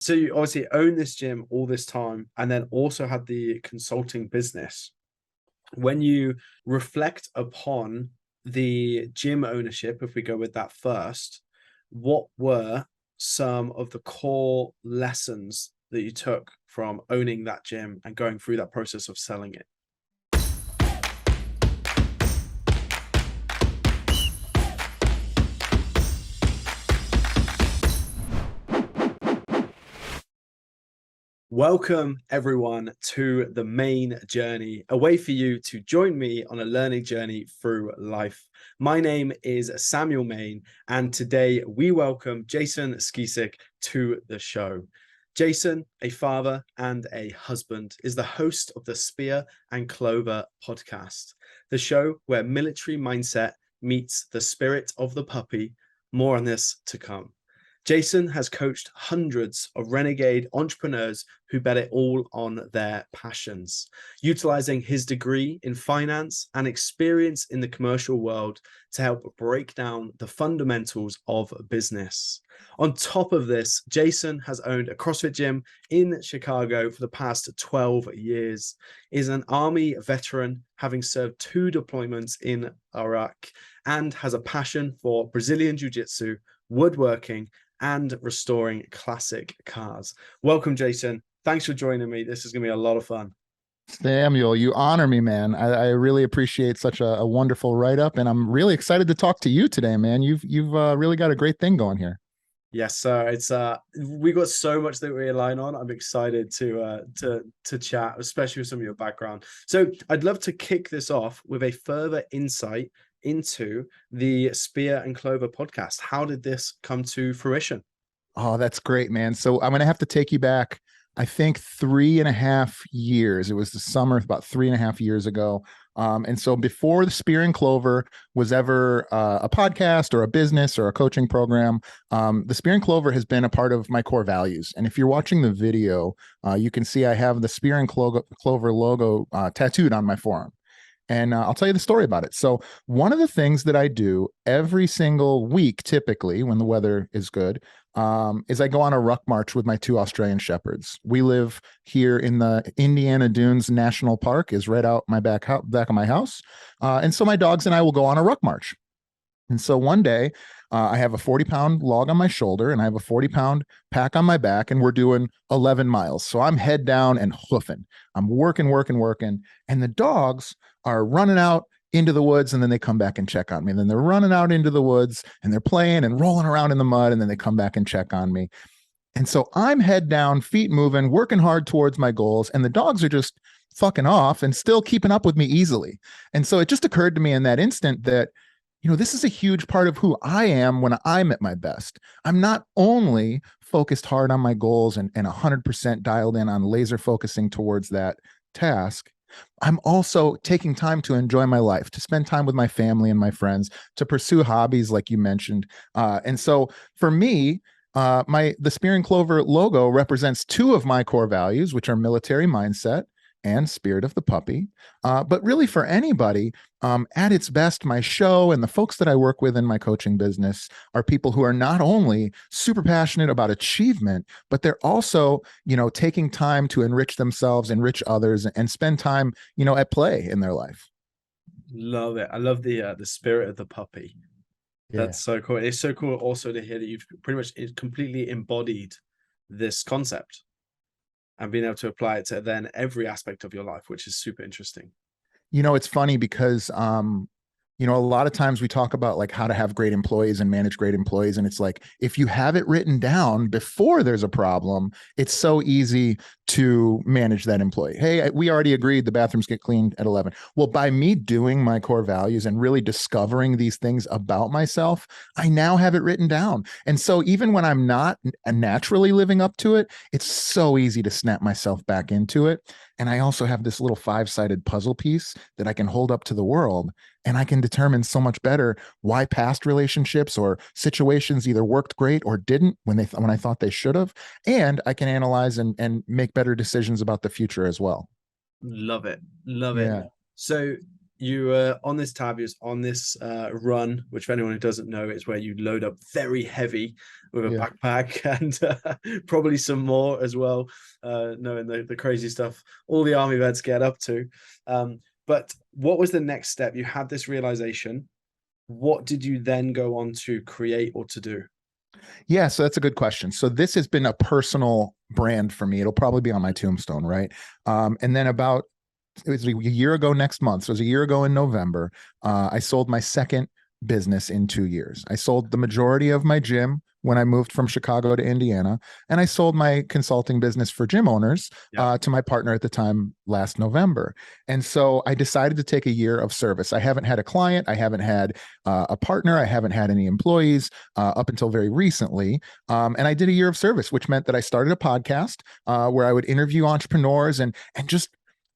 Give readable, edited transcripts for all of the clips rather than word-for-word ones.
So you obviously own this gym all this time and then also had the consulting business. When you reflect upon the gym ownership, if we go with that first, what were some of the core lessons that you took from owning that gym and going through that process of selling it? Welcome, everyone, to the main journey, a way for you to join me on a learning journey through life. My name is Samuel Main, and today we welcome Jason Skeesick to the show. Jason, a father and a husband, is the host of the Spear and Clover Podcast, the show where military mindset meets the spirit of the puppy. More on this to come. Jason has coached hundreds of renegade entrepreneurs who bet it all on their passions, utilizing his degree in finance and experience in the commercial world to help break down the fundamentals of business. On top of this, Jason has owned a CrossFit gym in Chicago for the past 12 years, is an Army veteran, having served 2 deployments in Iraq, and has a passion for Brazilian Jiu Jitsu, woodworking, and restoring classic cars. Welcome, Jason. Thanks for joining me. This is going to be a lot of fun. Samuel, you honor me, man. I really appreciate such a wonderful write-up, and I'm really excited to talk to you today, man. You've really got a great thing going here. Yes, sir. It's we got so much that we align on. I'm excited to chat, especially with some of your background. So I'd love to kick this off with a further insight into the Spear and Clover podcast. How did this come to fruition? Oh, that's great, man. So I'm going to have to take you back, I think 3.5 years. It was the summer, about 3.5 years ago. And so before the Spear and Clover was ever a podcast or a business or a coaching program, the Spear and Clover has been a part of my core values. And if you're watching the video, you can see I have the Spear and Clover logo tattooed on my forearm. And I'll tell you the story about it. So one of the things that I do every single week, typically when the weather is good, is I go on a ruck march with my 2 Australian Shepherds. We live here in the Indiana Dunes National Park, is right out my back of my house. And so my dogs and I will go on a ruck march. And so one day I have a 40-pound log on my shoulder and I have a 40-pound pack on my back, and we're doing 11 miles. So I'm head down and hoofing. I'm working. And the dogs are running out into the woods, and then they come back and check on me. And then they're running out into the woods and they're playing and rolling around in the mud, and then they come back and check on me. And so I'm head down, feet moving, working hard towards my goals, and the dogs are just fucking off and still keeping up with me easily. And so it just occurred to me in that instant that, this is a huge part of who I am when I'm at my best. I'm not only focused hard on my goals and 100% dialed in on laser focusing towards that task, I'm also taking time to enjoy my life, to spend time with my family and my friends, to pursue hobbies like you mentioned. And so for me, the Spear and Clover logo represents 2 of my core values, which are military mindset and spirit of the puppy. But really for anybody, at its best, my show and the folks that I work with in my coaching business are people who are not only super passionate about achievement, but they're also, taking time to enrich themselves, enrich others, and spend time, at play in their life. Love it. I love the spirit of the puppy. Yeah. That's so cool. It's so cool also to hear that you've pretty much completely embodied this concept and being able to apply it to then every aspect of your life, which is super interesting. It's funny because, a lot of times we talk about like how to have great employees and manage great employees. And it's like, if you have it written down before there's a problem, it's so easy to manage that employee. Hey, we already agreed the bathrooms get cleaned at 11. Well, by me doing my core values and really discovering these things about myself, I now have it written down. And so even when I'm not naturally living up to it, it's so easy to snap myself back into it. And I also have this little 5-sided puzzle piece that I can hold up to the world, and I can determine so much better why past relationships or situations either worked great or didn't when I thought they should have. And I can analyze and make better decisions about the future as well. Love it. Love it. So you on this tab, you're on this run, which for anyone who doesn't know, is where you load up very heavy with a backpack and probably some more as well, knowing the crazy stuff all the army vets get up to. But what was the next step? You had this realization. What did you then go on to create or to do? Yeah, so that's a good question. So this has been a personal brand for me. It'll probably be on my tombstone, right? And then it was a year ago next month. So it was a year ago in November. I sold my second business in 2 years. I sold the majority of my gym when I moved from Chicago to Indiana, and I sold my consulting business for gym owners to my partner at the time last November. And so I decided to take a year of service. I haven't had a client. I haven't had a partner. I haven't had any employees up until very recently. And I did a year of service, which meant that I started a podcast where I would interview entrepreneurs and just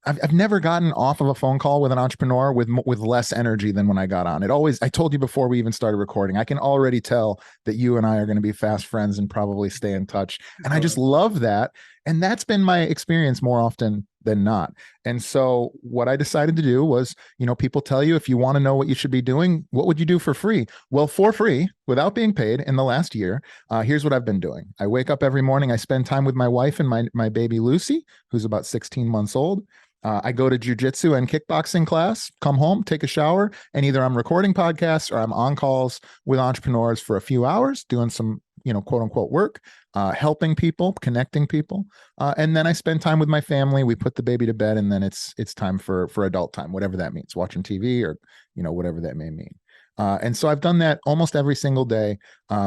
I've never gotten off of a phone call with an entrepreneur with less energy than when I got on. I told you before we even started recording, I can already tell that you and I are going to be fast friends and probably stay in touch. And I just love that. And that's been my experience more often than not. And so what I decided to do was, people tell you, if you want to know what you should be doing, what would you do for free? Well, for free, without being paid in the last year, here's what I've been doing. I wake up every morning. I spend time with my wife and my baby, Lucy, who's about 16 months old. I go to jiu-jitsu and kickboxing class, come home, take a shower, and either I'm recording podcasts or I'm on calls with entrepreneurs for a few hours, doing some, quote unquote work, helping people, connecting people. And then I spend time with my family. We put the baby to bed, and then it's time for adult time, whatever that means, watching TV or, whatever that may mean. And so I've done that almost every single day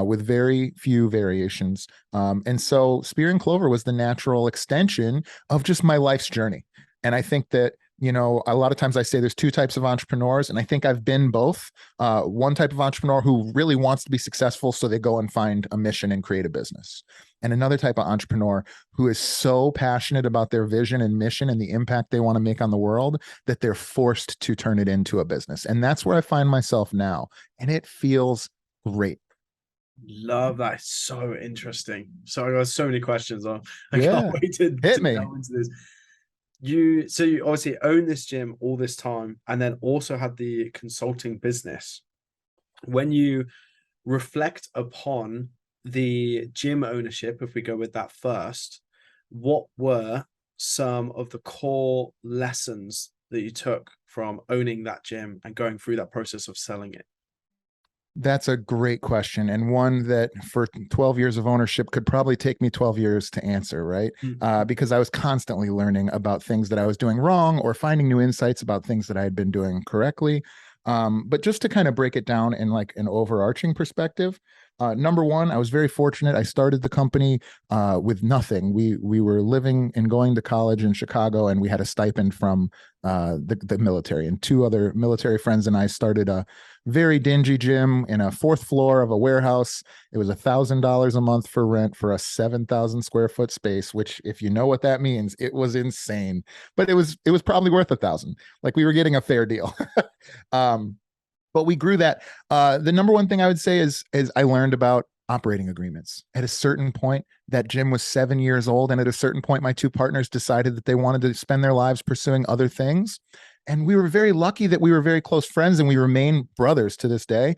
with very few variations. And so Spear and Clover was the natural extension of just my life's journey. And I think that, a lot of times I say there's two types of entrepreneurs, and I think I've been both. One type of entrepreneur who really wants to be successful, so they go and find a mission and create a business. And another type of entrepreneur who is so passionate about their vision and mission and the impact they want to make on the world that they're forced to turn it into a business. And that's where I find myself now. And it feels great. Love that. It's so interesting. So I got so many questions on. I Yeah. can't wait to delve into this. You obviously own this gym all this time, and then also had the consulting business. When you reflect upon the gym ownership, if we go with that first, what were some of the core lessons that you took from owning that gym and going through that process of selling it? That's a great question, and one that for 12 years of ownership could probably take me 12 years to answer, right? Because I was constantly learning about things that I was doing wrong or finding new insights about things that I had been doing correctly. But just to kind of break it down in like an overarching perspective, number one, I was very fortunate. I started the company with nothing. We were living and going to college in Chicago, and we had a stipend from the military. And two other military friends and I started a very dingy gym in a fourth floor of a warehouse. It was $1,000 a month for rent for a 7,000 square foot space, which, if you know what that means, it was insane. But it was probably worth 1,000. Like, we were getting a fair deal. But we grew that. The number one thing I would say is I learned about operating agreements. At a certain point, that gym was 7 years old. And at a certain point, my two partners decided that they wanted to spend their lives pursuing other things. And we were very lucky that we were very close friends, and we remain brothers to this day.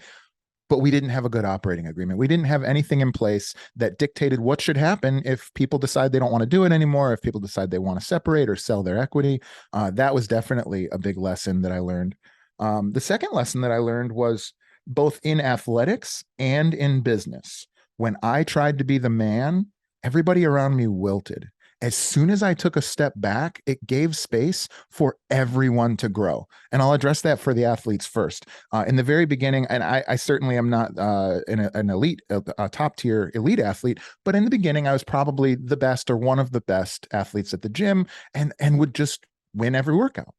But we didn't have a good operating agreement. We didn't have anything in place that dictated what should happen if people decide they don't want to do it anymore, if people decide they want to separate or sell their equity. That was definitely a big lesson that I learned. The second lesson that I learned was both in athletics and in business. When I tried to be the man, everybody around me wilted. As soon as I took a step back, it gave space for everyone to grow. And I'll address that for the athletes first. In the very beginning, and I certainly am not an elite, a top tier elite athlete, but in the beginning, I was probably the best or one of the best athletes at the gym, and would just win every workout.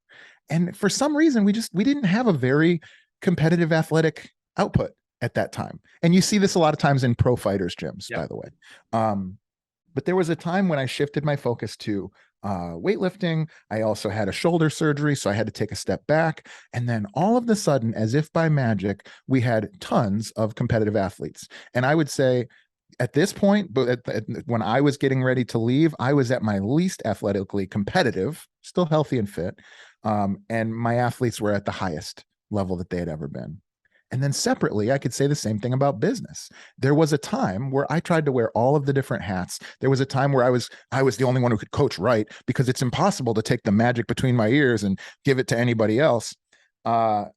And for some reason, we didn't have a very competitive athletic output at that time. And you see this a lot of times in pro fighters gyms, by the way. But there was a time when I shifted my focus to weightlifting. I also had a shoulder surgery, so I had to take a step back. And then all of a sudden, as if by magic, we had tons of competitive athletes. And I would say at this point, but when I was getting ready to leave, I was at my least athletically competitive, still healthy and fit. And my athletes were at the highest level that they had ever been. And then separately, I could say the same thing about business. There was a time where I tried to wear all of the different hats. There was a time where I was the only one who could coach right, because it's impossible to take the magic between my ears and give it to anybody else. And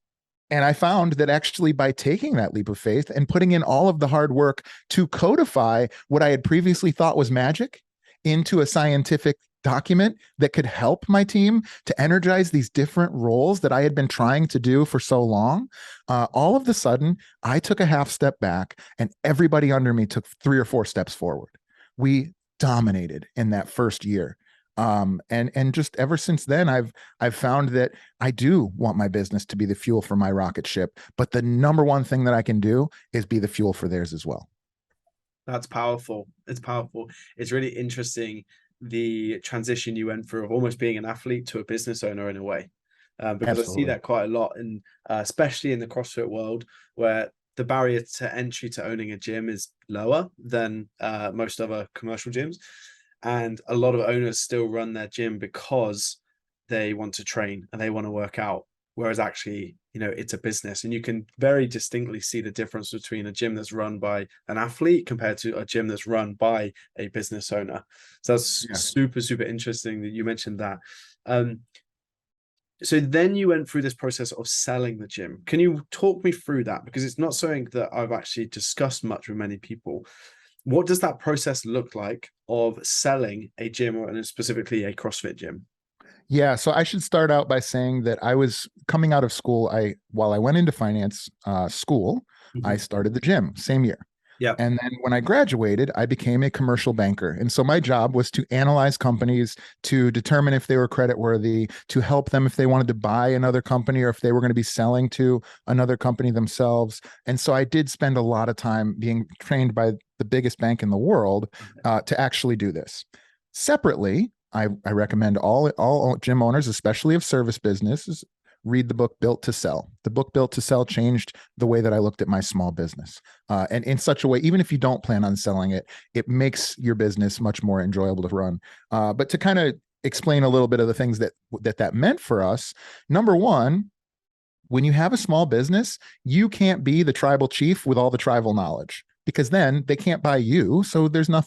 I found that actually by taking that leap of faith and putting in all of the hard work to codify what I had previously thought was magic into a scientific document that could help my team to energize these different roles that I had been trying to do for so long, all of a sudden, I took a half step back and everybody under me took 3 or 4 steps forward. We dominated in that first year. And just ever since then, I've found that I do want my business to be the fuel for my rocket ship, but the number one thing that I can do is be the fuel for theirs as well. That's powerful. It's powerful. It's really interesting, the transition you went through of almost being an athlete to a business owner in a way, because I see that quite a lot, and especially in the CrossFit world, where the barrier to entry to owning a gym is lower than most other commercial gyms. And a lot of owners still run their gym because they want to train and they want to work out. Whereas actually, it's a business, and you can very distinctly see the difference between a gym that's run by an athlete compared to a gym that's run by a business owner. So that's super, super interesting that you mentioned that. So then you went through this process of selling the gym. Can you talk me through that? Because it's not something that I've actually discussed much with many people. What does that process look like of selling a gym, or specifically a CrossFit gym? Yeah, so I should start out by saying that I was coming out of school. While I went into finance school, I started the gym same year. Yeah. And then when I graduated, I became a commercial banker. And so my job was to analyze companies, to determine if they were creditworthy, to help them if they wanted to buy another company or if they were going to be selling to another company themselves. And so I did spend a lot of time being trained by the biggest bank in the world to actually do this. Separately, I recommend all gym owners, especially of service businesses, read the book Built to Sell. The book Built to Sell changed the way that I looked at my small business. And in such a way, even if you don't plan on selling it, it makes your business much more enjoyable to run. But to kind of explain a little bit of the things that meant for us, number one, when you have a small business, you can't be the tribal chief with all the tribal knowledge, because then they can't buy you. So there's no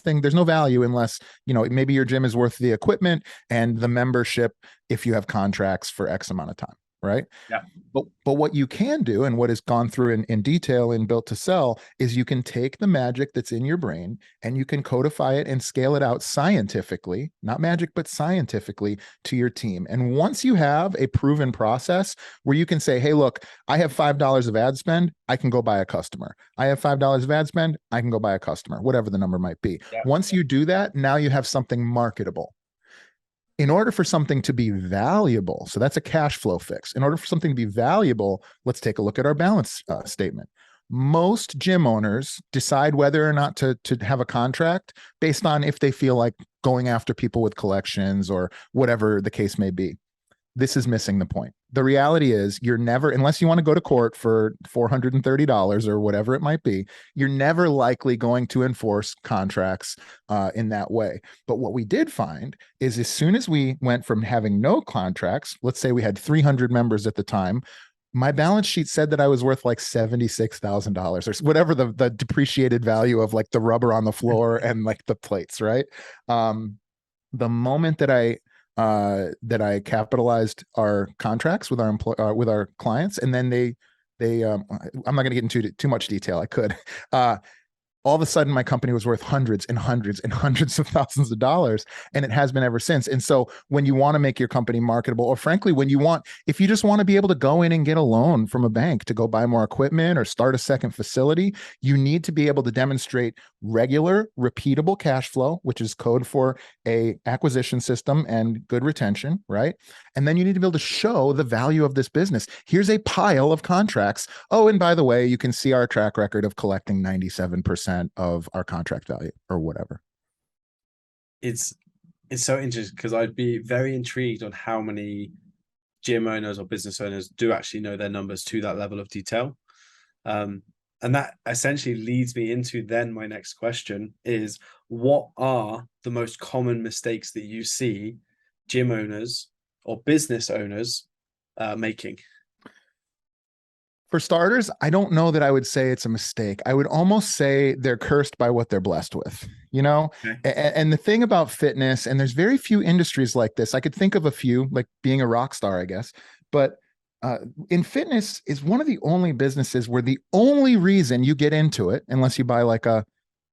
value unless, maybe your gym is worth the equipment and the membership if you have contracts for X amount of time. Right. Yeah. But what you can do, and what has gone through in detail in Built to Sell, is you can take the magic that's in your brain and you can codify it and scale it out scientifically, not magic, but scientifically, to your team. And once you have a proven process where you can say, hey, look, I have $5 of ad spend, I can go buy a customer. I have $5 of ad spend, I can go buy a customer, whatever the number might be. Yeah. Once you do that, now you have something marketable. In order for something to be valuable, so that's a cash flow fix. In order for something to be valuable, let's take a look at our balance statement. Most gym owners decide whether or not to have a contract based on if they feel like going after people with collections or whatever the case may be. This is missing the point. The reality is you're never, unless you want to go to court for $430 or whatever it might be, you're never likely going to enforce contracts in that way. But what we did find is as soon as we went from having no contracts, let's say we had 300 members at the time, my balance sheet said that I was worth like $76,000 or whatever the depreciated value of like the rubber on the floor and like the plates, right? The moment that I capitalized our contracts with our clients, and then I'm not going to get into too much detail. I could. All of a sudden my company was worth hundreds and hundreds and hundreds of thousands of dollars, and it has been ever since. And so when you want to make your company marketable, or frankly, if you just want to be able to go in and get a loan from a bank to go buy more equipment or start a second facility, you need to be able to demonstrate regular, repeatable cash flow, which is code for a acquisition system and good retention, right? And then you need to be able to show the value of this business. Here's a pile of contracts. Oh, and by the way, you can see our track record of collecting 97% of our contract value or whatever. It's so interesting, because I'd be very intrigued on how many gym owners or business owners do actually know their numbers to that level of detail. And that essentially leads me into then my next question is, what are the most common mistakes that you see gym owners or business owners making? For starters, I don't know that I would say it's a mistake. I would almost say they're cursed by what they're blessed with, you know? Okay. And the thing about fitness, and there's very few industries like this. I could think of a few, like being a rock star, I guess. But in fitness is one of the only businesses where the only reason you get into it, unless you buy like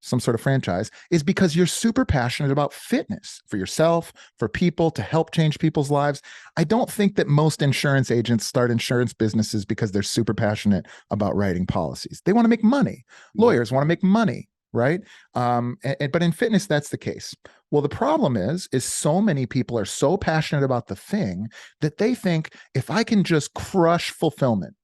some sort of franchise, is because you're super passionate about fitness for yourself, for people, to help change people's lives. I don't think that most insurance agents start insurance businesses because they're super passionate about writing policies. They want to make money. Lawyers want to make money, right? But in fitness, that's the case. Well, the problem is so many people are so passionate about the thing that they think, if I can just crush fulfillment.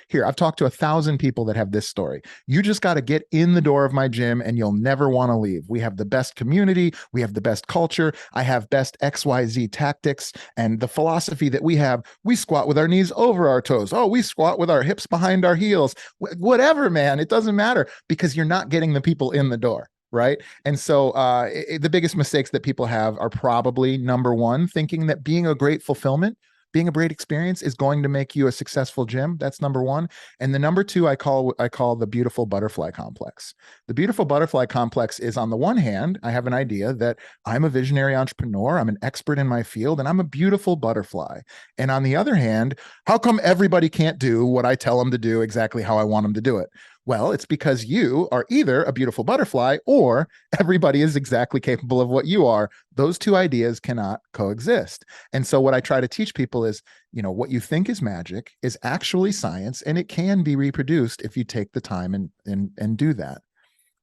Here, I've talked to 1,000 people that have this story. You just got to get in the door of my gym and you'll never want to leave. We have the best community. We have the best culture. I have best XYZ tactics. And the philosophy that we have, we squat with our knees over our toes. Oh, we squat with our hips behind our heels. Whatever, man. It doesn't matter, because you're not getting the people in the door. Right. And so the biggest mistakes that people have are probably, number one, thinking that being a great experience is going to make you a successful gym. That's number one. And the number two, I call the beautiful butterfly complex. The beautiful butterfly complex is, on the one hand, I have an idea that I'm a visionary entrepreneur, I'm an expert in my field, and I'm a beautiful butterfly. And on the other hand, how come everybody can't do what I tell them to do exactly how I want them to do it? Well, it's because you are either a beautiful butterfly or everybody is exactly capable of what you are. Those two ideas cannot coexist. And so what I try to teach people is, what you think is magic is actually science, and it can be reproduced if you take the time and do that.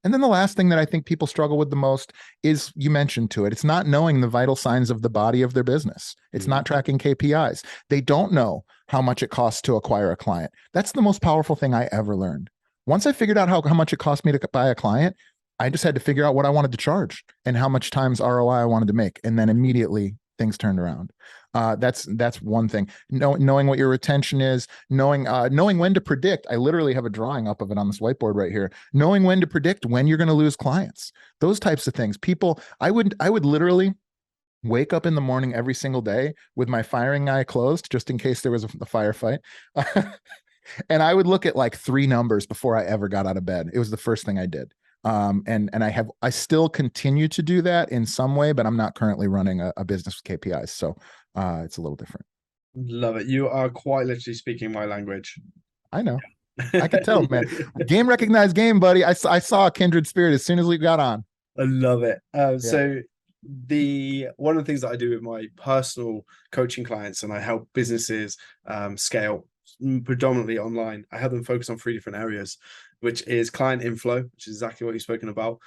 And then the last thing that I think people struggle with the most is, you mentioned to it, it's not knowing the vital signs of the body of their business. It's not tracking KPIs. They don't know how much it costs to acquire a client. That's the most powerful thing I ever learned. Once I figured out how much it cost me to buy a client, I just had to figure out what I wanted to charge and how much times ROI I wanted to make. And then immediately things turned around. That's one thing. Knowing what your retention is, knowing when to predict. I literally have a drawing up of it on this whiteboard right here. Knowing when to predict when you're going to lose clients. Those types of things. People, I would literally wake up in the morning every single day with my firing eye closed, just in case there was a firefight. And I would look at like 3 numbers before I ever got out of bed. It was the first thing I did. And I still continue to do that in some way, but I'm not currently running a business with KPIs. So it's a little different. Love it. You are quite literally speaking my language. I know. I could tell, man. Game recognized game, buddy. I saw a kindred spirit as soon as we got on. I love it. So one of the things that I do with my personal coaching clients, and I help businesses scale predominantly online, I help them focus on 3 different areas, which is client inflow, which is exactly what you've spoken about,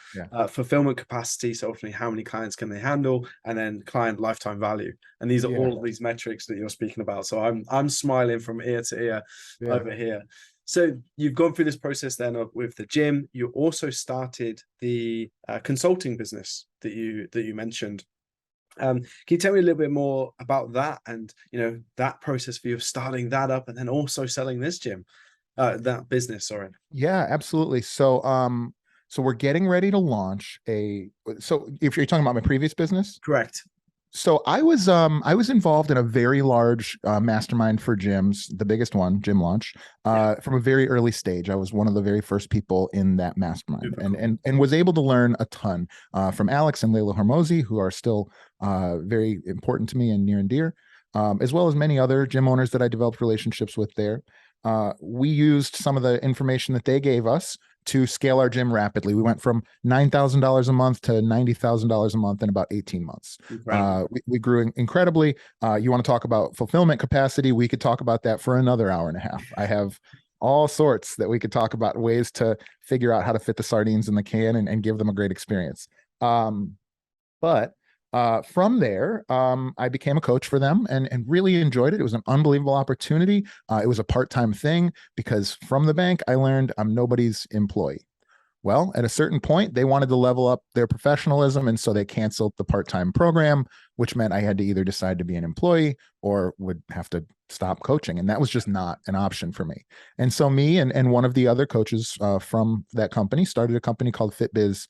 fulfillment capacity, so ultimately how many clients can they handle, and then client lifetime value. And these are all of these metrics that you're speaking about. So I'm smiling from ear to ear over here. So you've gone through this process then with the gym. You also started the consulting business that you mentioned. Can you tell me a little bit more about that, and that process for you of starting that up and then also selling this gym, that business? Sorry. Yeah, absolutely. So we're getting ready to launch so if you're talking about my previous business, correct? So I was involved in a very large mastermind for gyms, the biggest one, Gym Launch, from a very early stage. I was one of the very first people in that mastermind, and was able to learn a ton from Alex and Layla Hormozi, who are still very important to me and near and dear, as well as many other gym owners that I developed relationships with there. We used some of the information that they gave us to scale our gym rapidly. We went from $9,000 a month to $90,000 a month in about 18 months. We grew incredibly. You want to talk about fulfillment capacity? We could talk about that for another hour and a half. I have all sorts that we could talk about, ways to figure out how to fit the sardines in the can and give them a great experience. But from there, I became a coach for them and really enjoyed it. It was an unbelievable opportunity. It was a part-time thing because from the bank, I learned I'm nobody's employee. Well, at a certain point, they wanted to level up their professionalism, and so they canceled the part-time program, which meant I had to either decide to be an employee or would have to stop coaching. And that was just not an option for me. And so me and one of the other coaches from that company started a company called FitBiz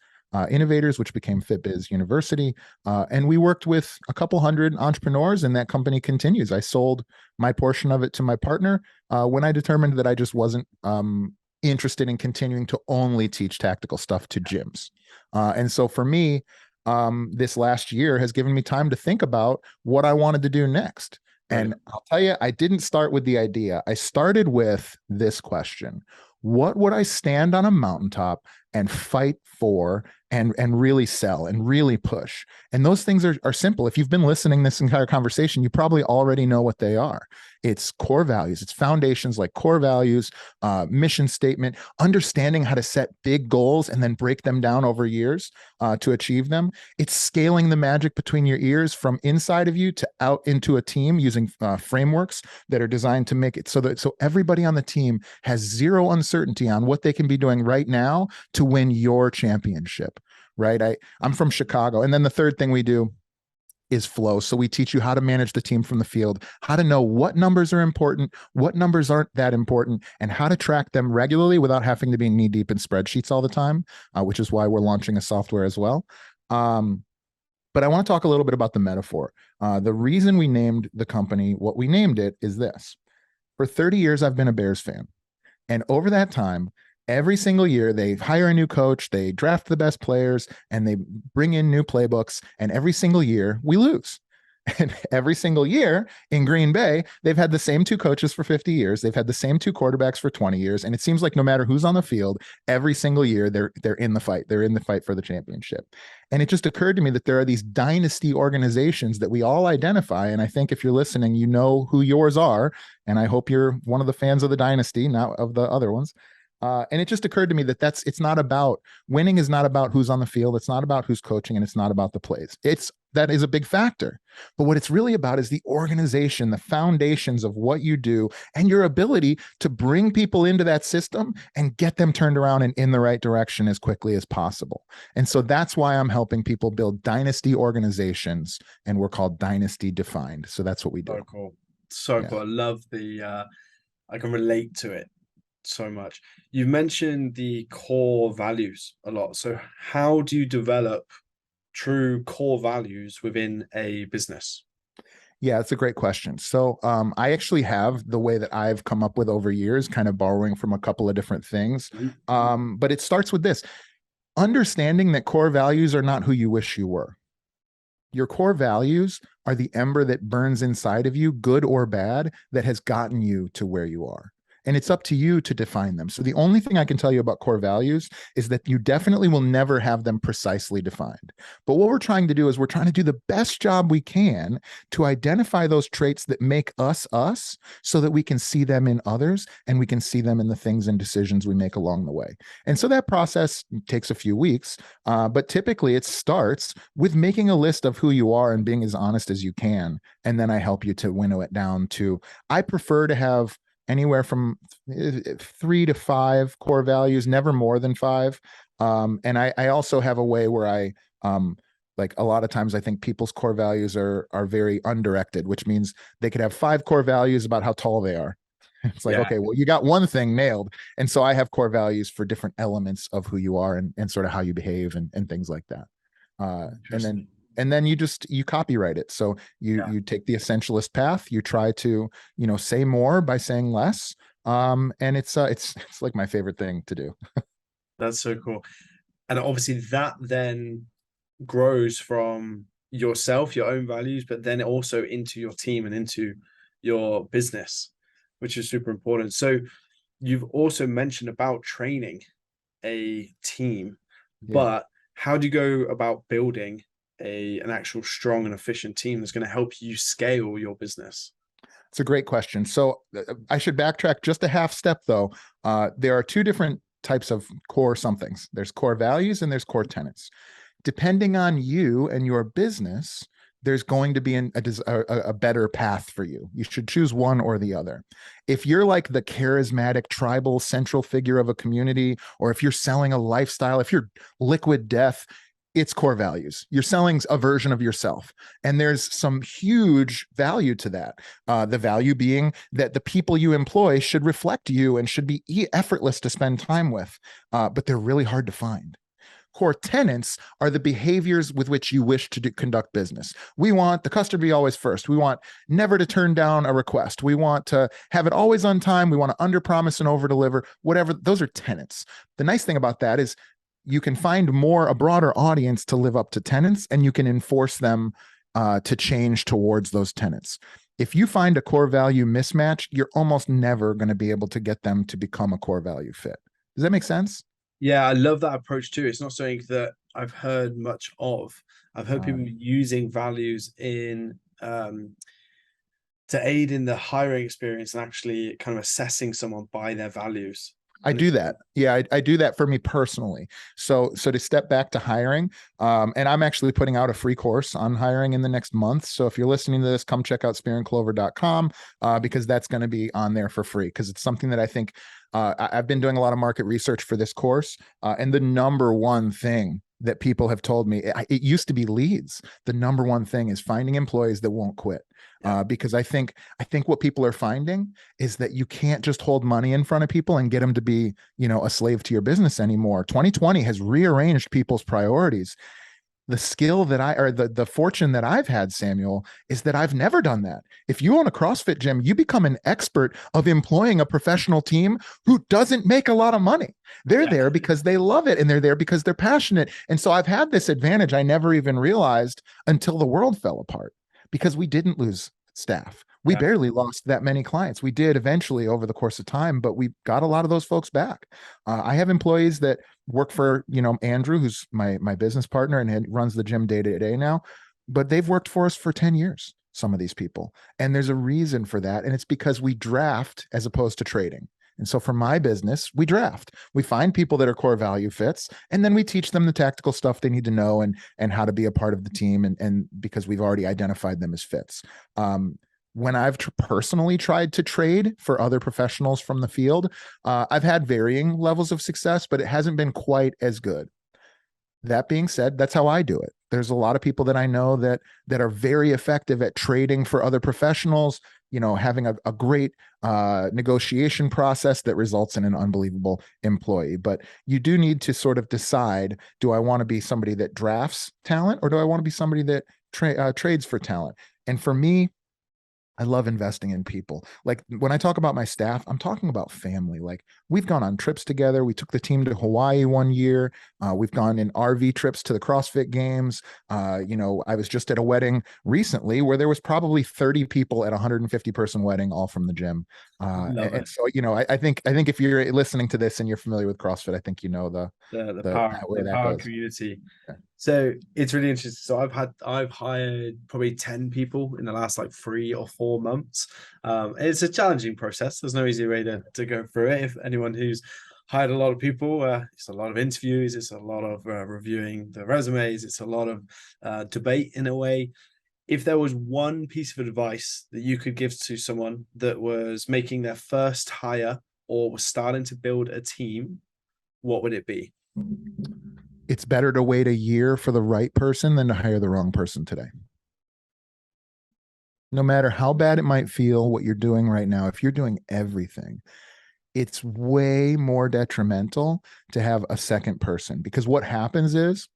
Innovators, which became FitBiz University. And we worked with a couple hundred entrepreneurs, and that company continues. I sold my portion of it to my partner when I determined that I just wasn't interested in continuing to only teach tactical stuff to gyms. And so for me, this last year has given me time to think about what I wanted to do next. And I'll tell you, I didn't start with the idea. I started with this question: what would I stand on a mountaintop and fight for and really sell and really push? And those things are simple. If you've been listening this entire conversation, you probably already know what they are. It's core values. It's foundations like core values, mission statement, understanding how to set big goals and then break them down over years to achieve them. It's scaling the magic between your ears from inside of you to out into a team using frameworks that are designed to make it so everybody on the team has zero uncertainty on what they can be doing right now to win your championship, right? I'm from Chicago. And then the third thing we do is flow. So we teach you how to manage the team from the field, how to know what numbers are important, what numbers aren't that important, and how to track them regularly without having to be knee deep in spreadsheets all the time, which is why we're launching a software as well. But I want to talk a little bit about the metaphor. The reason we named the company what we named it is this. For 30 years, I've been a Bears fan. And over that time, every single year, they hire a new coach, they draft the best players, and they bring in new playbooks. And every single year, we lose. And every single year in Green Bay, they've had the same two coaches for 50 years. They've had the same two quarterbacks for 20 years. And it seems like no matter who's on the field, every single year, they're in the fight. They're in the fight for the championship. And it just occurred to me that there are these dynasty organizations that we all identify. And I think if you're listening, you know who yours are. And I hope you're one of the fans of the dynasty, not of the other ones. And it just occurred to me that it's not about winning is not about who's on the field. It's not about who's coaching, and it's not about the plays. That is a big factor. But what it's really about is the organization, the foundations of what you do, and your ability to bring people into that system and get them turned around and in the right direction as quickly as possible. And so that's why I'm helping people build dynasty organizations, and we're called Dynasty Defined. So that's what we do. So cool. So cool. I love I can relate to it so much. You've mentioned the core values a lot. So how do you develop true core values within a business? Yeah, that's a great question. So I actually have the way that I've come up with over years, kind of borrowing from a couple of different things. But it starts with this: understanding that core values are not who you wish you were. Your core values are the ember that burns inside of you, good or bad, that has gotten you to where you are. And it's up to you to define them. So the only thing I can tell you about core values is that you definitely will never have them precisely defined. But what we're trying to do is we're trying to do the best job we can to identify those traits that make us us, so that we can see them in others and we can see them in the things and decisions we make along the way. And so that process takes a few weeks, but typically it starts with making a list of who you are and being as honest as you can. And then I help you to winnow it down to, I prefer to have anywhere from 3 to 5 core values, never more than 5. And I also have a way where I, like a lot of times I think people's core values are very undirected, which means they could have 5 core values about how tall they are. It's like, okay, well, you got one thing nailed. And so I have core values for different elements of who you are and sort of how you behave and things like that. And then you copyright it. So you take the essentialist path, you try to, say more by saying less. And it's like my favorite thing to do. That's so cool. And obviously that then grows from yourself, your own values, but then also into your team and into your business, which is super important. So you've also mentioned about training a team, but how do you go about building an actual strong and efficient team that's going to help you scale your business? It's a great question. So I should backtrack just a half step though. There are 2 different types of core somethings. There's core values and there's core tenets. Depending on you and your business, there's going to be a better path for you. You should choose one or the other. If you're like the charismatic tribal central figure of a community, or if you're selling a lifestyle, if you're liquid death, it's core values. You're selling a version of yourself. And there's some huge value to that. The value being that the people you employ should reflect you and should be effortless to spend time with, but they're really hard to find. core tenets are the behaviors with which you wish to conduct business. We want the customer to be always first. We want never to turn down a request. We want to have it always on time. We want to under promise and over deliver, whatever. Those are tenets. The nice thing about that is you can find a broader audience to live up to tenets, and you can enforce them to change towards those tenets. If you find a core value mismatch, you're almost never going to be able to get them to become a core value fit. Does that make sense? Yeah, I love that approach too. It's not something that I've heard much of. I've heard people using values in to aid in the hiring experience and actually kind of assessing someone by their values. I do that. Yeah, I do that for me personally. So to step back to hiring, and I'm actually putting out a free course on hiring in the next month. So if you're listening to this, come check out spearandclover.com because that's going to be on there for free, because it's something that I think I've been doing a lot of market research for this course. And the number one thing that people have told me, it used to be leads. The number one thing is finding employees that won't quit. Because I think what people are finding is that you can't just hold money in front of people and get them to be, a slave to your business anymore. 2020 has rearranged people's priorities. The skill that the fortune that I've had, Samuel, is that I've never done that. If you own a CrossFit gym, you become an expert of employing a professional team who doesn't make a lot of money. They're there because they love it, and they're there because they're passionate. And so I've had this advantage I never even realized until the world fell apart, because we didn't lose staff. We barely lost that many clients. We did eventually over the course of time, but we got a lot of those folks back. I have employees that work for, Andrew, who's my business partner and runs the gym day to day now, but they've worked for us for 10 years, some of these people. And there's a reason for that. And it's because we draft as opposed to trading. And so for my business, we draft. We find people that are core value fits, and then we teach them the tactical stuff they need to know and how to be a part of the team. And because we've already identified them as fits. When I've personally tried to trade for other professionals from the field, I've had varying levels of success, but it hasn't been quite as good. That being said, that's how I do it. There's a lot of people that I know that are very effective at trading for other professionals, having a great negotiation process that results in an unbelievable employee. But you do need to sort of decide, do I want to be somebody that drafts talent, or do I want to be somebody that trades for talent? And for me, I love investing in people. Like when I talk about my staff, I'm talking about family. Like we've gone on trips together. We took the team to Hawaii one year. We've gone in RV trips to the CrossFit games. I was just at a wedding recently where there was probably 30 people at a 150 person wedding, all from the gym. And so, I think if you're listening to this and you're familiar with CrossFit, I think the power community. Yeah. So it's really interesting. So I've hired probably 10 people in the last like 3 or 4 months. It's a challenging process. There's no easy way to go through it. If anyone who's hired a lot of people, it's a lot of interviews, it's a lot of reviewing the resumes, it's a lot of debate in a way. If there was one piece of advice that you could give to someone that was making their first hire or was starting to build a team, what would it be? It's better to wait a year for the right person than to hire the wrong person today. No matter how bad it might feel, what you're doing right now, if you're doing everything, it's way more detrimental to have a second person, because what happens is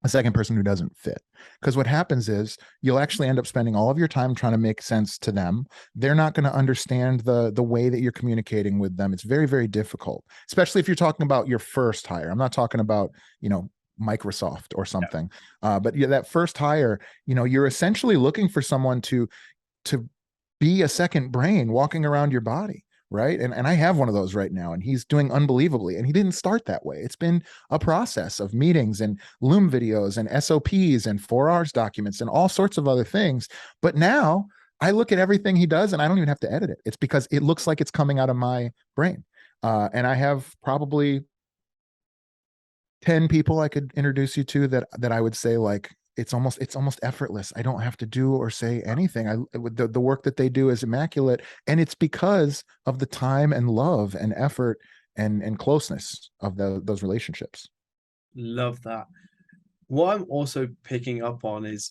a second person who doesn't fit. Because what happens is you'll actually end up spending all of your time trying to make sense to them. They're not going to understand the way that you're communicating with them. It's very, very difficult, especially if you're talking about your first hire. I'm not talking about, Microsoft or something. But that first hire, you're essentially looking for someone to be a second brain walking around your body. Right. And I have one of those right now, and he's doing unbelievably. And he didn't start that way. It's been a process of meetings and Loom videos and SOPs and 4Rs documents and all sorts of other things. But now I look at everything he does and I don't even have to edit it. It's because it looks like it's coming out of my brain. And I have probably 10 people I could introduce you to that I would say, like, it's almost effortless. I don't have to do or say anything. The work that they do is immaculate, and it's because of the time and love and effort and closeness of those relationships. Love that. What I'm also picking up on is,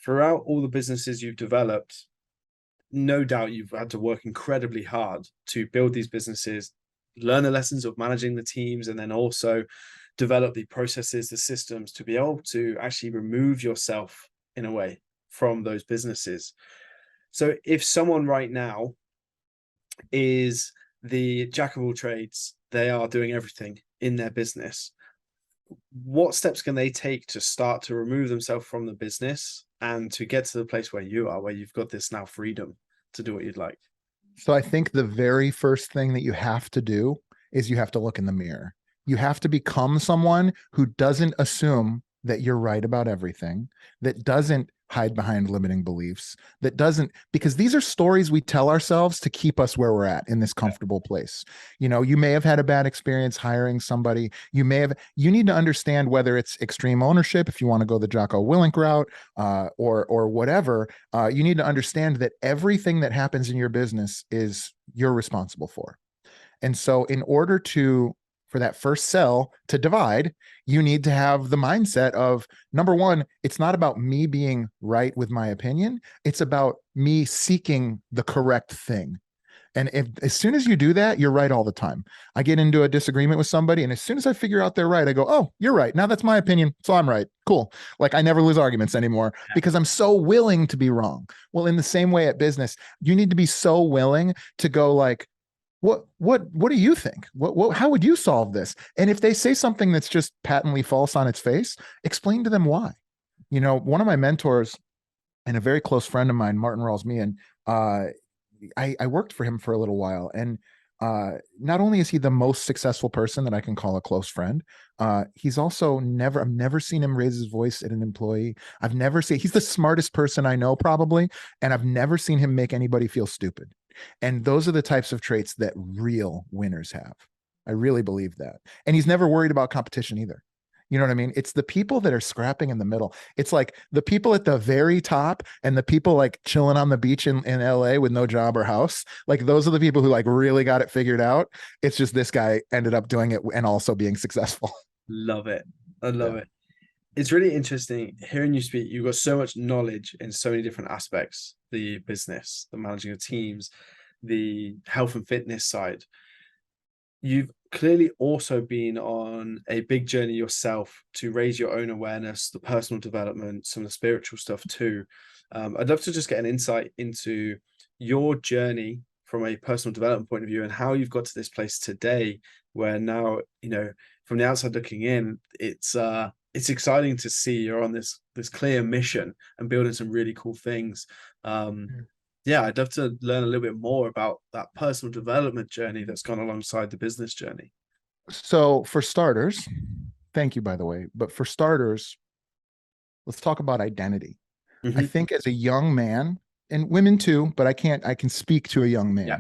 throughout all the businesses you've developed, no doubt you've had to work incredibly hard to build these businesses, learn the lessons of managing the teams, and then also develop the processes, the systems to be able to actually remove yourself in a way from those businesses. So if someone right now is the jack of all trades, they are doing everything in their business, what steps can they take to start to remove themselves from the business and to get to the place where you are, where you've got this now freedom to do what you'd like? So I think the very first thing that you have to do is you have to look in the mirror. You have to become someone who doesn't assume that you're right about everything, that doesn't hide behind limiting beliefs, that doesn't, because these are stories we tell ourselves to keep us where we're at in this comfortable place. You may have had a bad experience hiring somebody. You need to understand whether it's extreme ownership, if you want to go the Jocko Willink route, or whatever, you need to understand that everything that happens in your business is you're responsible for. And so in order for that first cell to divide, you need to have the mindset of, number one, it's not about me being right with my opinion. It's about me seeking the correct thing. And as soon as you do that, you're right all the time. I get into a disagreement with somebody, and as soon as I figure out they're right, I go, oh, you're right. Now that's my opinion, so I'm right. Cool. Like, I never lose arguments anymore because I'm so willing to be wrong. Well, in the same way at business, you need to be so willing to go like, what do you think? How would you solve this? And if they say something that's just patently false on its face, explain to them why. One of my mentors and a very close friend of mine, Martin Rawls-Meehan, I worked for him for a little while. And not only is he the most successful person that I can call a close friend, he's also I've never seen him raise his voice at an employee. He's the smartest person I know probably, and I've never seen him make anybody feel stupid. And those are the types of traits that real winners have. I really believe that. And he's never worried about competition either. You know what I mean? It's the people that are scrapping in the middle. It's like the people at the very top and the people like chilling on the beach in LA with no job or house. Like, those are the people who like really got it figured out. It's just this guy ended up doing it and also being successful. Love it. I love it. It's really interesting hearing you speak. You've got so much knowledge in so many different aspects: the business, the managing of teams, the health and fitness side. You've clearly also been on a big journey yourself to raise your own awareness, the personal development, some of the spiritual stuff too. I'd love to just get an insight into your journey from a personal development point of view and how you've got to this place today, where now, from the outside looking in, it's exciting to see you're on this clear mission and building some really cool things. I'd love to learn a little bit more about that personal development journey that's gone alongside the business journey. So for starters, thank you, by the way, but for starters, let's talk about identity. I think as a young man, and women too, but I can speak to a young man. Yeah.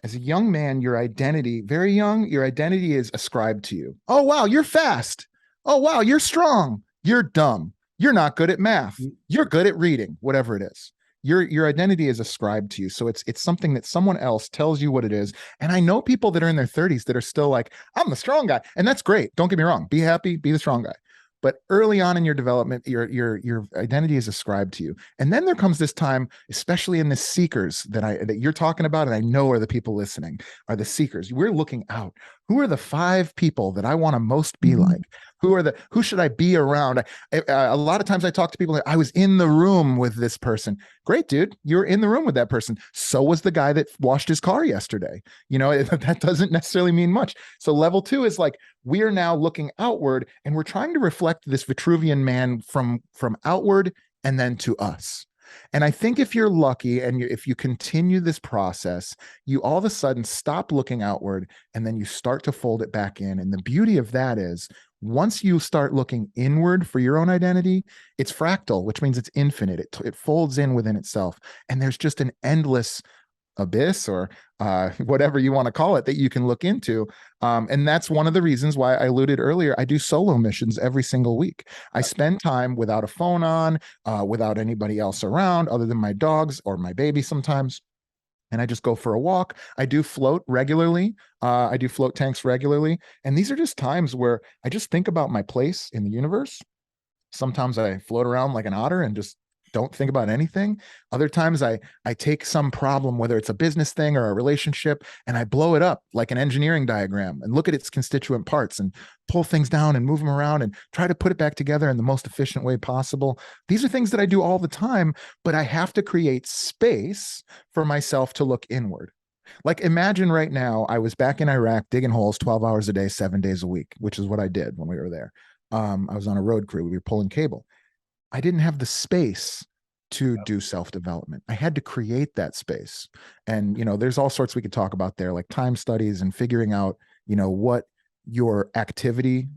As a young man, your identity, very young, your identity is ascribed to you. Oh, wow, you're fast. Oh, wow, you're strong. You're dumb. You're not good at math. You're good at reading, whatever it is. Your identity is ascribed to you. So it's something that someone else tells you what it is. And I know people that are in their 30s that are still like, I'm the strong guy. And that's great. Don't get me wrong. Be happy, be the strong guy. But early on in your development, your identity is ascribed to you. And then there comes this time, especially in the seekers that you're talking about, and I know are the people listening, are the seekers. We're looking out. Who are the 5 people that I want to most be like? Who should I be around? A lot of times I talk to people I was in the room with this person. Great, dude. You're in the room with that person. So was the guy that washed his car yesterday. That doesn't necessarily mean much. So level 2 is like, we are now looking outward and we're trying to reflect this Vitruvian man from outward and then to us. And I think if you're lucky and if you continue this process, you all of a sudden stop looking outward and then you start to fold it back in. And the beauty of that is, once you start looking inward for your own identity, it's fractal, which means it's infinite. It folds in within itself. And there's just an endless abyss or whatever you want to call it that you can look into. And that's one of the reasons why I alluded earlier, I do solo missions every single week. I spend time without a phone on, without anybody else around other than my dogs or my baby sometimes. And I just go for a walk. I do float regularly. I do float tanks regularly. And these are just times where I just think about my place in the universe. Sometimes I float around like an otter and just don't think about anything. Other times I take some problem, whether it's a business thing or a relationship, and I blow it up like an engineering diagram and look at its constituent parts and pull things down and move them around and try to put it back together in the most efficient way possible. These are things that I do all the time, but I have to create space for myself to look inward. Like, imagine right now, I was back in Iraq digging holes 12 hours a day, 7 days a week, which is what I did when we were there. I was on a road crew. We were pulling cable. I didn't have the space to do self-development. I had to create that space. And, there's all sorts we could talk about there, like time studies and figuring out, what your activity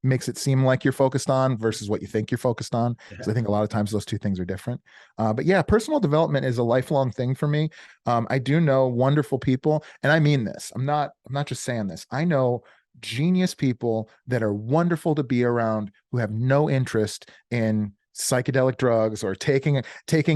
makes it seem like you're focused on versus what you think you're focused on. Because I think a lot of times those two things are different. But yeah, personal development is a lifelong thing for me. I do know wonderful people, and I mean this. I'm not just saying this. I know genius people that are wonderful to be around who have no interest in psychedelic drugs or taking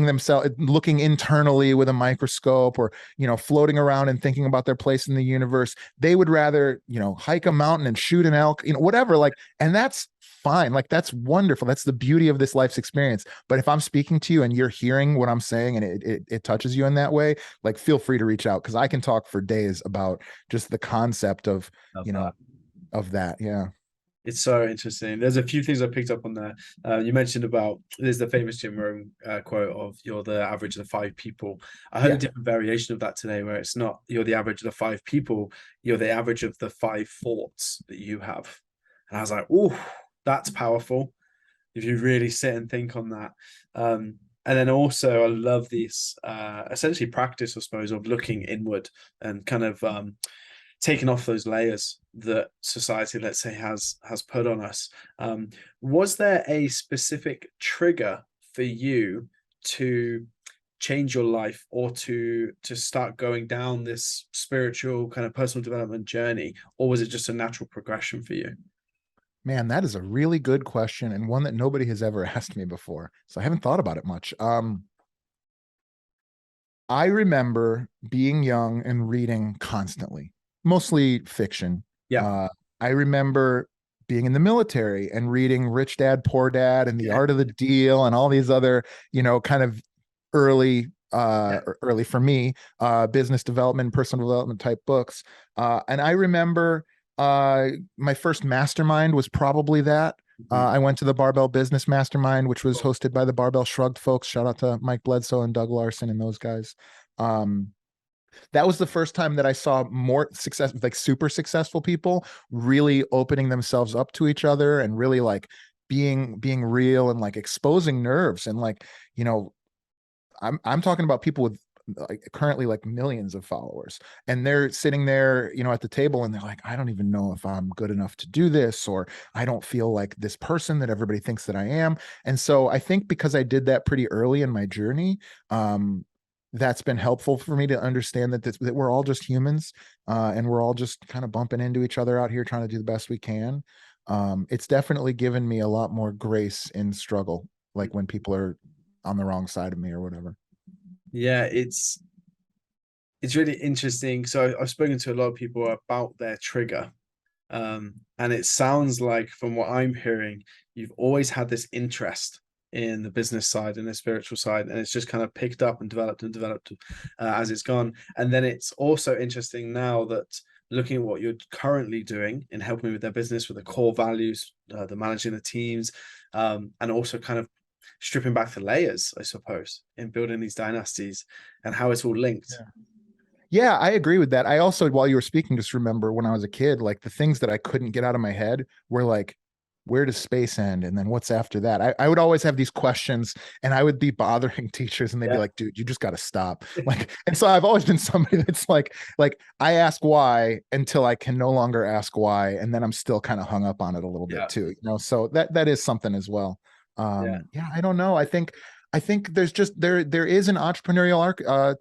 themselves, looking internally with a microscope, or floating around and thinking about their place in the universe. They would rather hike a mountain and shoot an elk, whatever, like, and that's fine. Like, that's wonderful. That's the beauty of this life's experience. But if I'm speaking to you and you're hearing what I'm saying and it touches you in that way, like, feel free to reach out, because I can talk for days about just the concept of that. Yeah. It's so interesting. There's a few things I picked up on there. You mentioned about, there's the famous Jim Rohn quote of, you're the average of the 5 people. I heard a different variation of that today, where it's not you're the average of the 5 people, you're the average of the 5 thoughts that you have. And I was like, oh, that's powerful if you really sit and think on that. And then also, I love this essentially practice, I suppose, of looking inward and kind of taking off those layers that society, let's say, has put on us. Was there a specific trigger for you to change your life, or to start going down this spiritual kind of personal development journey, or was it just a natural progression for you? Man, that is a really good question, and one that nobody has ever asked me before, so I haven't thought about it much. I remember being young and reading constantly, mostly fiction. Yeah. I remember being in the military and reading Rich Dad, Poor Dad and The Art of the Deal and all these other, kind of early for me, business development, personal development type books. And I remember my first mastermind was probably that. I went to the Barbell Business Mastermind, which was hosted by the Barbell Shrugged folks. Shout out to Mike Bledsoe and Doug Larson and those guys. That was the first time that I saw more success, like super successful people really opening themselves up to each other and really like being real and like exposing nerves. And like, I'm talking about people with like currently like millions of followers, and they're sitting there, at the table, and they're like, I don't even know if I'm good enough to do this, or I don't feel like this person that everybody thinks that I am. And so I think because I did that pretty early in my journey, that's been helpful for me to understand that we're all just humans, and we're all just kind of bumping into each other out here trying to do the best we can. It's definitely given me a lot more grace in struggle, like when people are on the wrong side of me or whatever. Yeah, it's really interesting. So I've spoken to a lot of people about their trigger. And it sounds like, from what I'm hearing, you've always had this interest in the business side and the spiritual side, and it's just kind of picked up and developed as it's gone. And then it's also interesting now that, looking at what you're currently doing in helping with their business, with the core values, the managing the teams, and also kind of stripping back the layers, I suppose, in building these dynasties, and how it's all linked. Yeah, I agree with that. I also, while you were speaking, just remember when I was a kid, like the things that I couldn't get out of my head were like, where does space end? And then what's after that? I would always have these questions, and I would be bothering teachers, and they'd be like, dude, you just got to stop. Like, and so I've always been somebody that's like I ask why until I can no longer ask why. And then I'm still kind of hung up on it a little bit too, so that is something as well. I don't know. I think there's just there is an entrepreneurial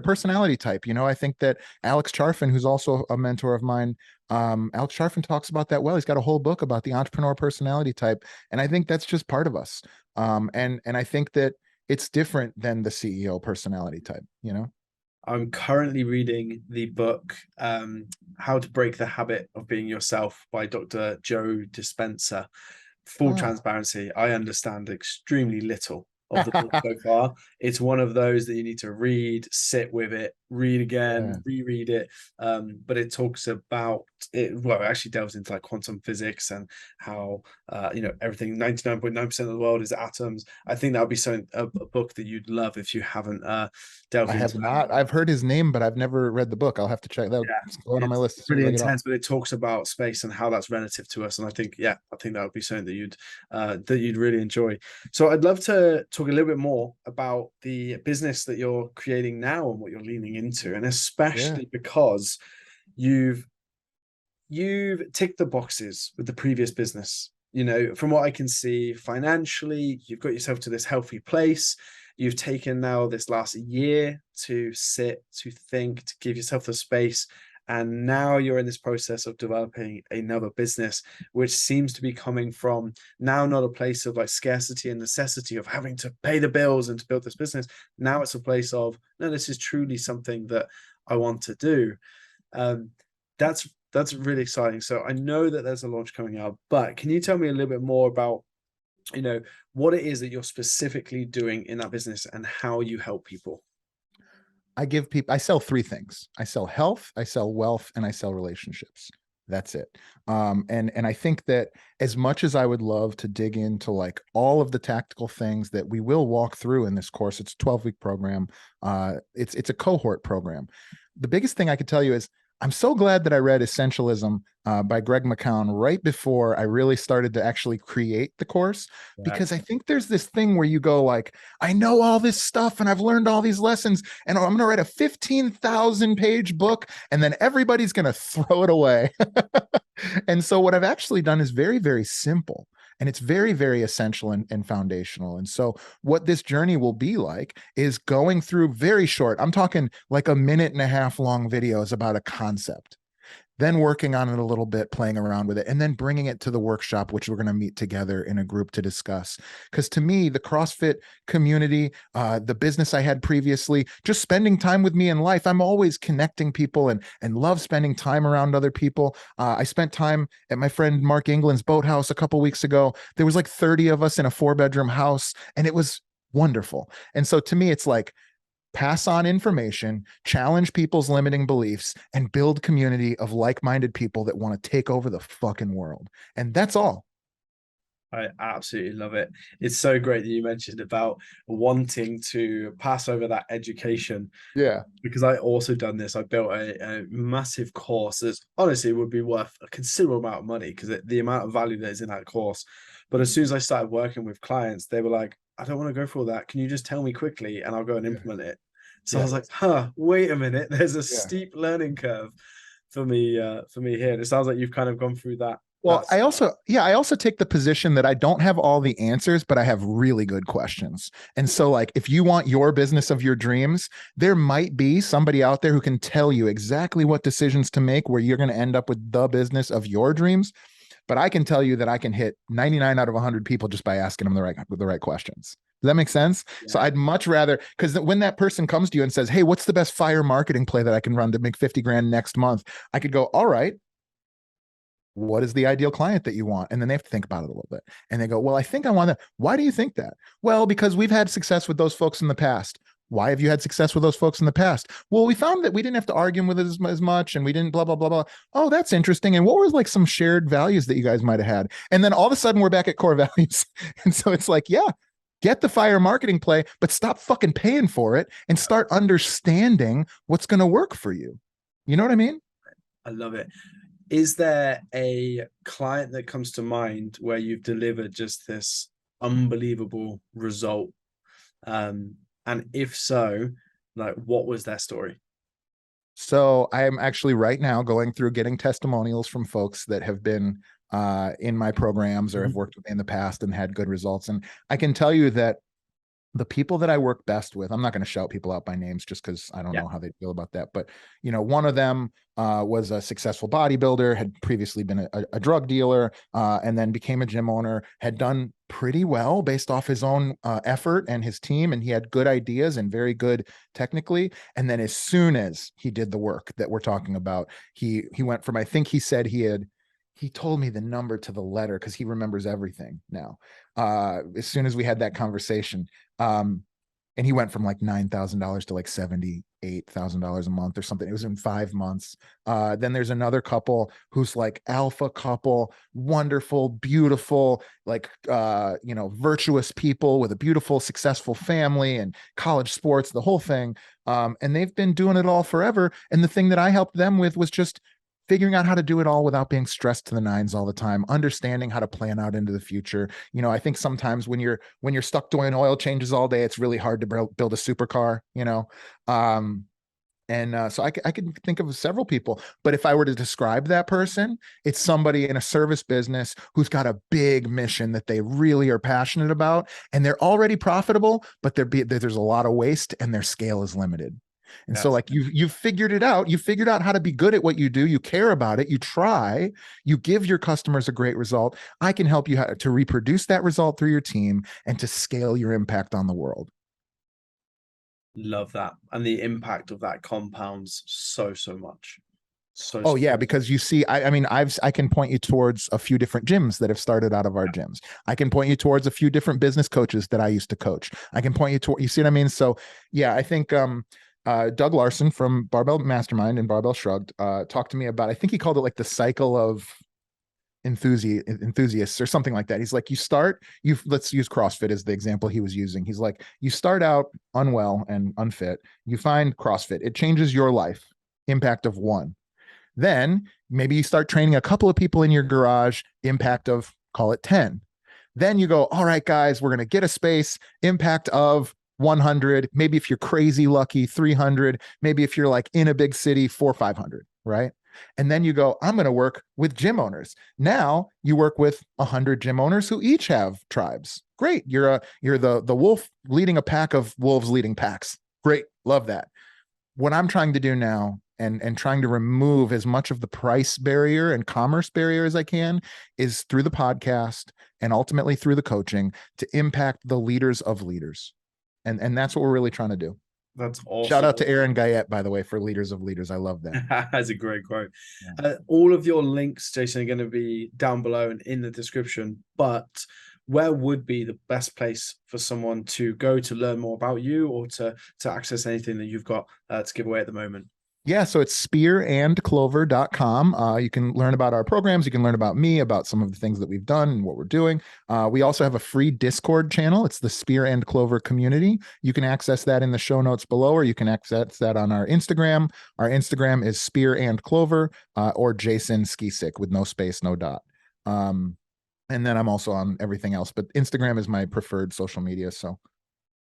personality type. I think that Alex Charfen, who's also a mentor of mine, Alex Charfen talks about that well. He's got a whole book about the entrepreneur personality type, and I think that's just part of us. And I think that it's different than the CEO personality type. I'm currently reading the book How to Break the Habit of Being Yourself by Dr. Joe Dispenza. Full transparency, I understand extremely little of the book so far. It's one of those that you need to read, sit with it, read again, reread it. But it talks about it. Well, it actually delves into like quantum physics and how everything 99.9% of the world is atoms. I think that would be a book that you'd love if you haven't delved I into have it. not. I've heard his name, but I've never read the book. I'll have to check that. Yeah, It's going on my it's list as soon pretty as I get off. intense, but it talks about space and how that's relative to us. And I think that would be something that you'd really enjoy. So I'd love to talk a little bit more about the business that you're creating now and what you're leaning into, and especially because you've ticked the boxes with the previous business. From what I can see, financially, you've got yourself to this healthy place. You've taken now this last year to sit, to think, to give yourself the space. And now you're in this process of developing another business, which seems to be coming from now not a place of like scarcity and necessity of having to pay the bills and to build this business. Now it's a place of, no, this is truly something that I want to do. That's really exciting. So I know that there's a launch coming up, but can you tell me a little bit more about what it is that you're specifically doing in that business and how you help people? I sell three things. I sell health, I sell wealth, and I sell relationships. That's it. And I think that as much as I would love to dig into like all of the tactical things that we will walk through in this course, it's a 12-week program. It's a cohort program. The biggest thing I could tell you is I'm so glad that I read Essentialism by Greg McCown right before I really started to actually create the course, because I think there's this thing where you go like, I know all this stuff and I've learned all these lessons and I'm going to write a 15,000 page book and then everybody's going to throw it away. And so what I've actually done is very, very simple. And it's very, very essential and foundational. And so what this journey will be like is going through very short, I'm talking like a 1.5 minute long videos about a concept, then working on it a little bit, playing around with it, and then bringing it to the workshop, which we're going to meet together in a group to discuss. Because to me, the CrossFit community, the business I had previously, just spending time with me in life, I'm always connecting people and love spending time around other people. I spent time at my friend Mark England's boathouse a couple weeks ago. There was like 30 of us in a 4-bedroom house, and it was wonderful. And so to me, it's like, pass on information, challenge people's limiting beliefs, and build community of like-minded people that want to take over the fucking world. And that's all. I absolutely love it. It's so great that you mentioned about wanting to pass over that education. Yeah. Because I also done this. I built a massive course that honestly would be worth a considerable amount of money because the amount of value that is in that course. But as soon as I started working with clients, they were like, I don't want to go through all that. Can you just tell me quickly and I'll go and implement it? So I was like, wait a minute. There's a steep learning curve for me here. And it sounds like you've kind of gone through that. Well, I also take the position that I don't have all the answers, but I have really good questions. And so like, if you want your business of your dreams, there might be somebody out there who can tell you exactly what decisions to make where you're going to end up with the business of your dreams. But I can tell you that I can hit 99 out of 100 people just by asking them the right questions. Does that make sense? Yeah. So I'd much rather, because when that person comes to you and says, hey, what's the best fire marketing play that I can run to make 50 grand next month? I could go, all right, what is the ideal client that you want? And then they have to think about it a little bit. And they go, well, I think I want that. Why do you think that? Well, because we've had success with those folks in the past. Why have you had success with those folks in the past? Well, we found that we didn't have to argue with it as much and we didn't blah, blah, blah, blah. Oh, that's interesting. And what were like some shared values that you guys might have had? And then all of a sudden we're back at core values. And so it's like, yeah, get the fire marketing play, but stop fucking paying for it and start understanding what's going to work for you. You know what I mean? I love it. Is there a client that comes to mind where you've delivered just this unbelievable result? And if so, like, what was their story? So I am actually right now going through getting testimonials from folks that have been in my programs or have worked with me in the past and had good results. And I can tell you that the people that I work best with, I'm not going to shout people out by names just because I don't know how they feel about that. But, you know, one of them was a successful bodybuilder, had previously been a drug dealer, and then became a gym owner, had done pretty well based off his own effort and his team. And he had good ideas and very good technically. And then as soon as he did the work that we're talking about, he went from, I think he said he had he told me the number to the letter because he remembers everything now. As soon as we had that conversation, and he went from like $9,000 to like $78,000 a month or something. It was in 5 months. Then there's another couple who's like alpha couple, wonderful, beautiful, like virtuous people with a beautiful, successful family and college sports, the whole thing. And they've been doing it all forever. And the thing that I helped them with was just figuring out how to do it all without being stressed to the nines all the time, understanding how to plan out into the future. I think sometimes when you're stuck doing oil changes all day, it's really hard to build a supercar, so I can think of several people, but if I were to describe that person, it's somebody in a service business who's got a big mission that they really are passionate about, and they're already profitable, but there's a lot of waste and their scale is limited. And so like you've figured it out. You figured out how to be good at what you do. You care about it. You try, you give your customers a great result. I can help you to reproduce that result through your team and to scale your impact on the world. Love that. And the impact of that compounds so much. Yeah, because you see, I can point you towards a few different gyms that have started out of our gyms. I can point you towards a few different business coaches that I used to coach. I can point you to, you see what I mean? So yeah, I think, Doug Larson from Barbell Mastermind and Barbell Shrugged talked to me about, I think he called it like the cycle of enthusiasts or something like that. He's like, let's use CrossFit as the example he was using. He's like, you start out unwell and unfit, you find CrossFit, it changes your life, impact of 1. Then maybe you start training a couple of people in your garage, impact of, call it 10. Then you go, all right, guys, we're going to get a space, impact of 100, maybe if you're crazy lucky, 300, maybe if you're like in a big city, 400 or 500, right? And then you go, I'm going to work with gym owners. Now you work with 100 gym owners who each have tribes. Great. You're the wolf leading a pack of wolves leading packs. Great. Love that. What I'm trying to do now and trying to remove as much of the price barrier and commerce barrier as I can is through the podcast and ultimately through the coaching to impact the leaders of leaders. And that's what we're really trying to do. That's awesome. Shout out to Aaron Guyette, by the way, for Leaders of Leaders. I love that. That's a great quote. Yeah. All of your links, Jason, are going to be down below and in the description. But where would be the best place for someone to go to learn more about you or to access anything that you've got to give away at the moment? Yeah, so it's spearandclover.com. You can learn about our programs. You can learn about me, about some of the things that we've done and what we're doing. We also have a free Discord channel. It's the Spear and Clover community. You can access that in the show notes below, or you can access that on our Instagram. Our Instagram is Spear and Clover or Jason Skeesick with no space, no dot. And then I'm also on everything else, but Instagram is my preferred social media. So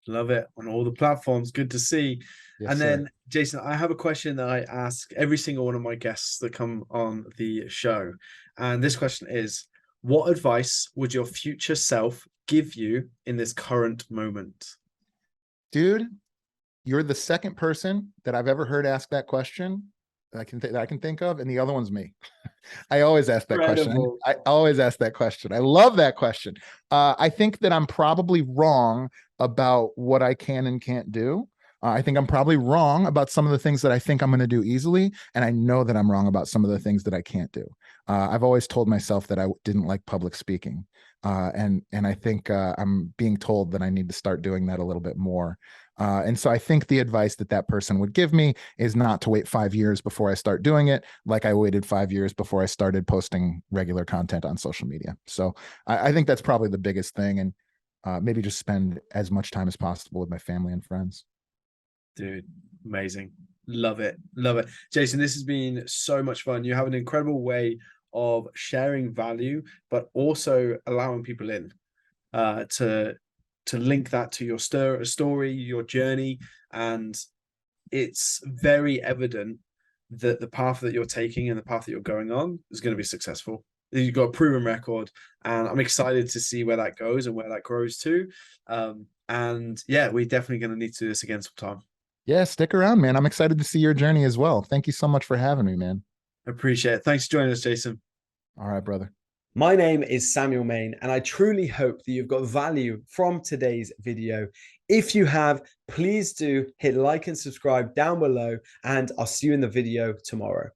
love it on all the platforms. Good to see. Yes, and then, sir. Jason, I have a question that I ask every single one of my guests that come on the show. And this question is, what advice would your future self give you in this current moment? Dude, you're the second person that I've ever heard ask that question that I can think of, and the other one's me. I always ask that question. I always ask that question. I love that question. I think that I'm probably wrong about what I can and can't do. I think I'm probably wrong about some of the things that I think I'm going to do easily, and I know that I'm wrong about some of the things that I can't do. I've always told myself that I didn't like public speaking, and I think I'm being told that I need to start doing that a little bit more. And so I think the advice that person would give me is not to wait 5 years before I start doing it, like I waited 5 years before I started posting regular content on social media. So I think that's probably the biggest thing, and maybe just spend as much time as possible with my family and friends. Dude, amazing. Love it. Love it. Jason, this has been so much fun. You have an incredible way of sharing value, but also allowing people in to link that to your story, your journey. And it's very evident that the path that you're taking and the path that you're going on is going to be successful. You've got a proven record, and I'm excited to see where that goes and where that grows to. And yeah, we're definitely going to need to do this again sometime. Yeah, stick around, man. I'm excited to see your journey as well. Thank you so much for having me, man. Appreciate it. Thanks for joining us, Jason. All right, brother. My name is Samuel Main, and I truly hope that you've got value from today's video. If you have, please do hit like and subscribe down below, and I'll see you in the video tomorrow.